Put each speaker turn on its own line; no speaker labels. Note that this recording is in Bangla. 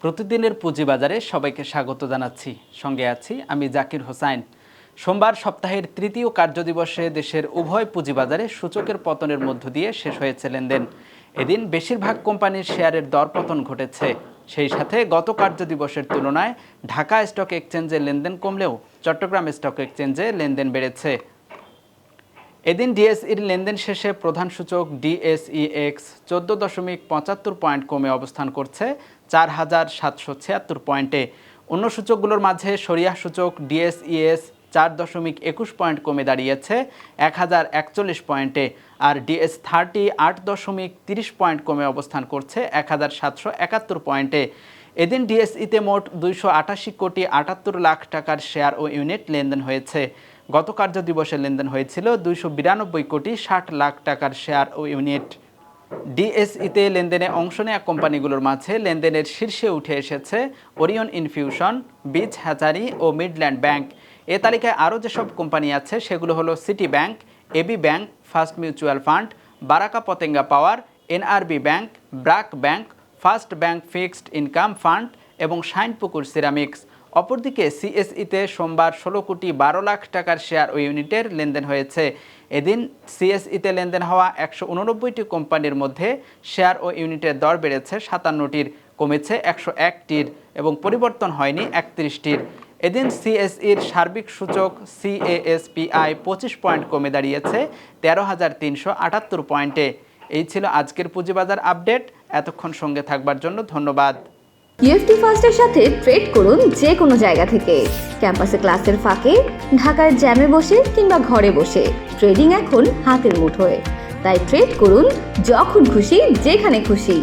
প্রতিদিনের পুঁজিবাজারে সবাইকে স্বাগত জানাচ্ছি। সঙ্গে আছি আমি জাকির হোসাইন। সোমবার সপ্তাহের তৃতীয় কার্যদিবসে দেশের উভয় পুঁজিবাজারে সূচকের পতনের মধ্য দিয়ে শেষ হয়েছে লেনদেন। এদিন বেশিরভাগ কোম্পানির শেয়ারের দরপতন ঘটেছে। সেই সাথে গত কার্যদিবসের তুলনায় ঢাকা স্টক এক্সচেঞ্জে লেনদেন কমলেও চট্টগ্রাম স্টক এক্সচেঞ্জে লেনদেন বেড়েছে। এদিন ডিএসইর লেনদেন শেষে প্রধান সূচক ডিএসইএক্স 14.75 পয়েন্ট কমে অবস্থান করছে 4,776 পয়েন্টে। অন্য সূচকগুলোর মাঝে সরিয়া সূচক ডিএসইএস 4.21 পয়েন্ট কমে দাঁড়িয়েছে 1,041 পয়েন্টে, আর ডিএস30 8.30 পয়েন্ট কমে অবস্থান করছে 1,771 পয়েন্টে। এদিন ডিএসইতে মোট 288 কোটি 78 লাখ টাকার শেয়ার ও ইউনিট লেনদেন হয়েছে। গত কার্যদিবসে লেনদেন হয়েছিল 292 কোটি 60 লাখ টাকার শেয়ার ও ইউনিট। ডিএসইতে লেনদেনে অংশ নেওয়া কোম্পানিগুলোর মাঝে লেনদেনের শীর্ষে উঠে এসেছে ওরিয়ন ইনফিউশন, বিচ হ্যাচারি ও মিডল্যান্ড ব্যাংক। এ তালিকায় আরও যেসব কোম্পানি আছে সেগুলো হলো City Bank, AB Bank, First Mutual Fund, Baraka Patenga Power, NRB Bank, BRAC Bank, First Bank Fixed Income Fund এবং শাইনপুকুর সিরামিক্স। অপরদিকে সিএসইতে সোমবার 16 কোটি 12 লাখ টাকার শেয়ার ও ইউনিটের লেনদেন হয়েছে। এদিন সিএসইতে লেনদেন হওয়া 189টি কোম্পানির মধ্যে শেয়ার ও ইউনিটের দর বেড়েছে 57টির, কমেছে 101টির এবং পরিবর্তন হয়নি 31টির। এদিন সিএসইর সার্বিক সূচক সিএএসপিআই 25 পয়েন্ট কমে দাঁড়িয়েছে 13,378 পয়েন্টে। এই ছিল আজকের পুঁজিবাজার আপডেট। এতক্ষণ সঙ্গে থাকবার জন্য ধন্যবাদ।
ইএফটি ফার্স্টের সাথে ট্রেড করুন যে কোনো জায়গা থেকে। ক্যাম্পাসে ক্লাসের ফাঁকে, ঢাকার জ্যামে বসে কিংবা ঘরে বসে ট্রেডিং এখন হাতের মুঠোয়। তাই ট্রেড করুন যখন খুশি, যেখানে খুশি।